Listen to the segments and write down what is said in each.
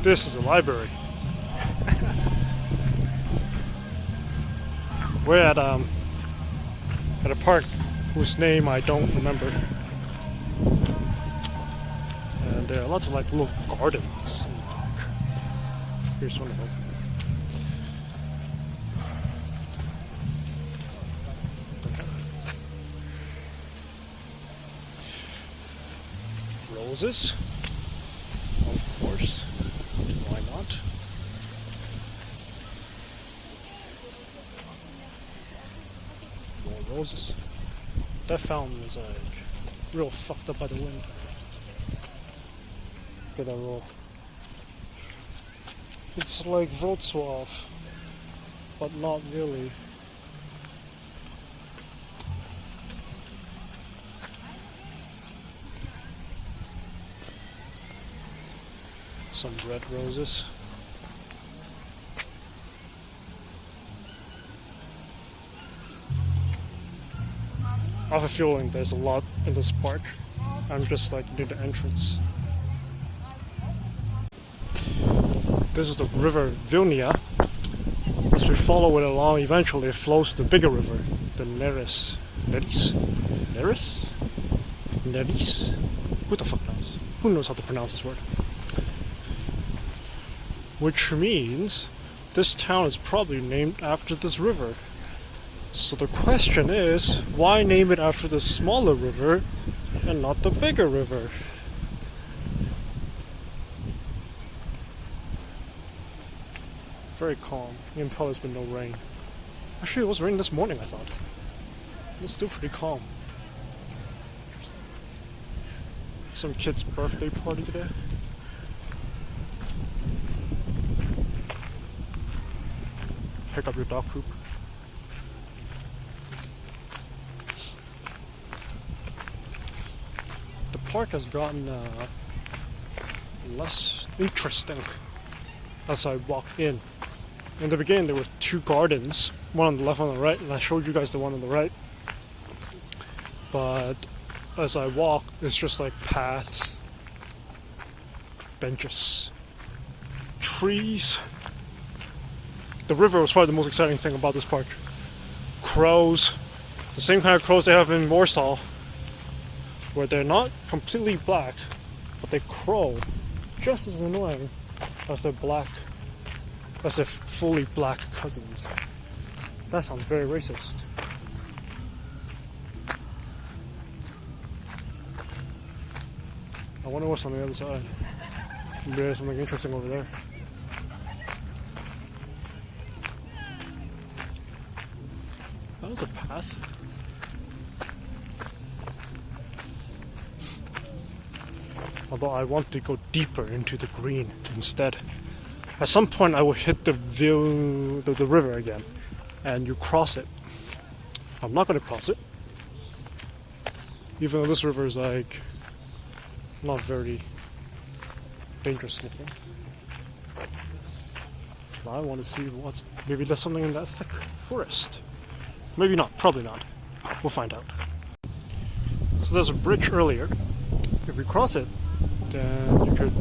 This is a library. We're at a park whose name I don't remember. And there are lots of like little gardens in the park. Here's one of them. Roses, of course. Why not? More roses. That fountain is like real fucked up by the wind. Look at that roll. It's like Wrocław, but not really. Some red roses. I have a feeling there's a lot in this park. I'm just like near the entrance. This is the river Vilnia. As we follow it along, eventually it flows to the bigger river, the Neris. Neris? Neris? Neris? Who the fuck knows? Who knows how to pronounce this word? Which means this town is probably named after this river. So the question is, why name it after the smaller river and not the bigger river? Very calm. You can tell there's been no rain. Actually, it was raining this morning, I thought. It's still pretty calm. Some kid's birthday party today. Pick up your dog poop. The park has gotten less interesting as I walked in. In the beginning there were two gardens, one on the left and on the right, and I showed you guys the one on the right. But as I walk, it's just like paths, benches, trees. The river was probably the most exciting thing about this park. Crows, the same kind of crows they have in Warsaw, where they're not completely black, but they crow just as annoying as their fully black cousins. That sounds very racist. I wonder what's on the other side. Maybe there's something interesting over there. That was a path. Although I want to go deeper into the green instead. At some point I will hit the river again, and you cross it. I'm not going to cross it, even though this river is like not very dangerous looking. But I want to see maybe there's something in that thick forest. Maybe not, probably not. We'll find out. So there's a bridge earlier. If we cross it, then you could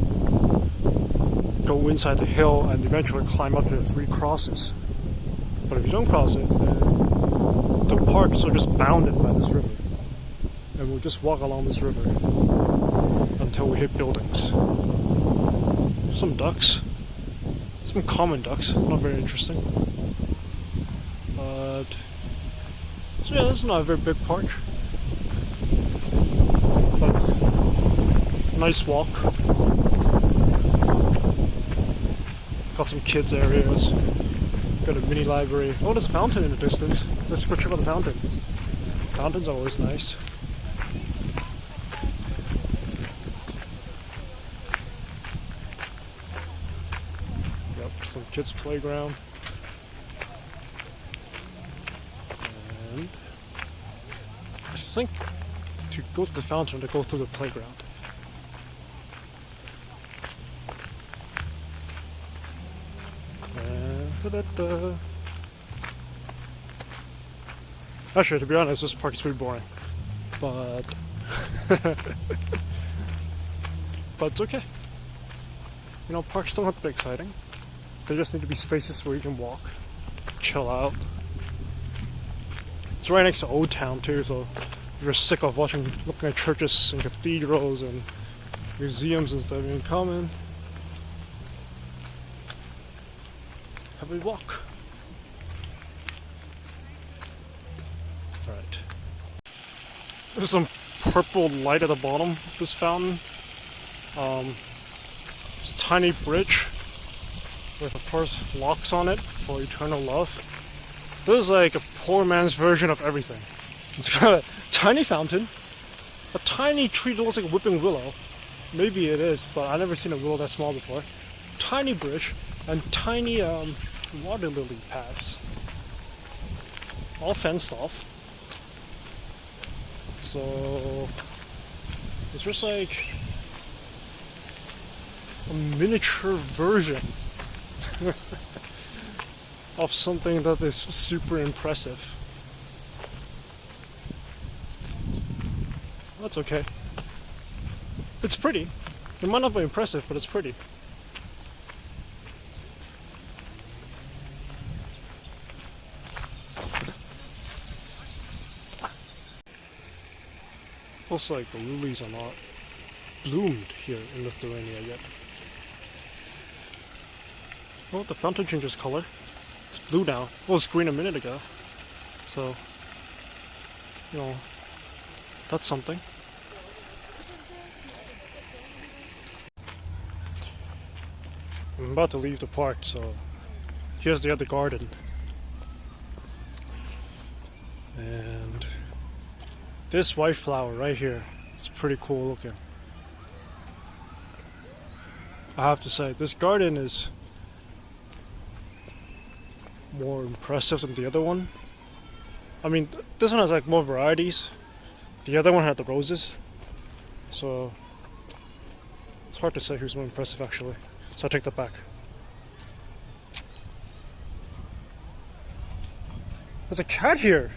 go inside the hill and eventually climb up to the three crosses. But if you don't cross it, then the parks are just bounded by this river. And we'll just walk along this river until we hit buildings. Some ducks. Some common ducks, not very interesting. But so yeah, this is not a very big park. But it's a nice walk. Got some kids areas. Got a mini library. Oh, there's a fountain in the distance. Let's go check out the fountain. Fountains are always nice. Yep, some kids' playground. And I think to go to the fountain, to go through the playground. Da-da-da. Actually, to be honest, this park is pretty boring. But but it's okay. You know, parks don't have to be exciting. They just need to be spaces where you can walk, chill out. It's right next to Old Town too, so if you're sick of looking at churches and cathedrals and museums and stuff, you can come in, have a walk. Alright. There's some purple light at the bottom of this fountain. It's a tiny bridge with, of course, locks on it for eternal love. This is like a poor man's version of everything. It's got a tiny fountain, a tiny tree that looks like a whipping willow. Maybe it is, but I've never seen a willow that small before. Tiny bridge and tiny water lily pads, all fenced off. So it's just like a miniature version of something that is super impressive. That's okay. It's pretty. It might not be impressive, but it's pretty. It's also like the lilies are not bloomed here in Lithuania yet. Well, the fountain changes color. It's blue now. Well, it was green a minute ago. So, you know, that's something. I'm about to leave the park, so here's the other garden. And this white flower right here, it's pretty cool looking. I have to say, this garden is more impressive than the other one. I mean, this one has like more varieties. The other one had the roses. So it's hard to say who's more impressive actually. So I take that back. There's a cat here!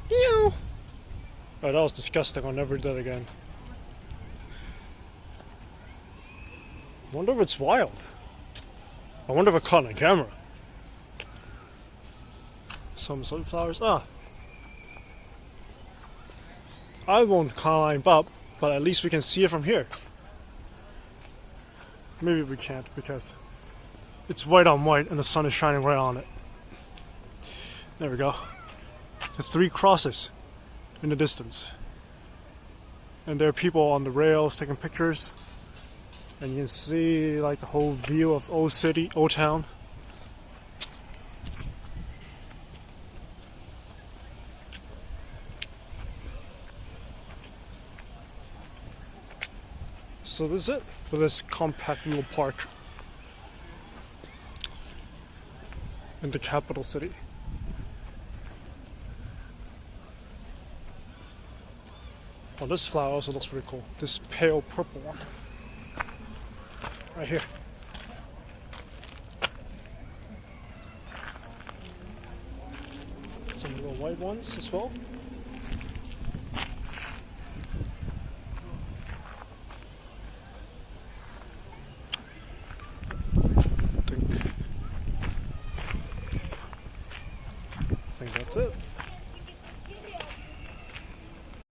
Meow! Oh, that was disgusting. I'll never do that again. I wonder if it's wild. I wonder if I caught it on camera. Some sunflowers. Ah! I won't climb up, but at least we can see it from here. Maybe we can't because it's white on white and the sun is shining right on it. There we go. The 3 crosses in the distance. And there are people on the rails taking pictures. And you can see like the whole view of Old City, Old Town. So this is it for this compact little park in the capital city. Oh, this flower also looks pretty cool. This pale purple one. Right here. Some little white ones as well. I think that's it.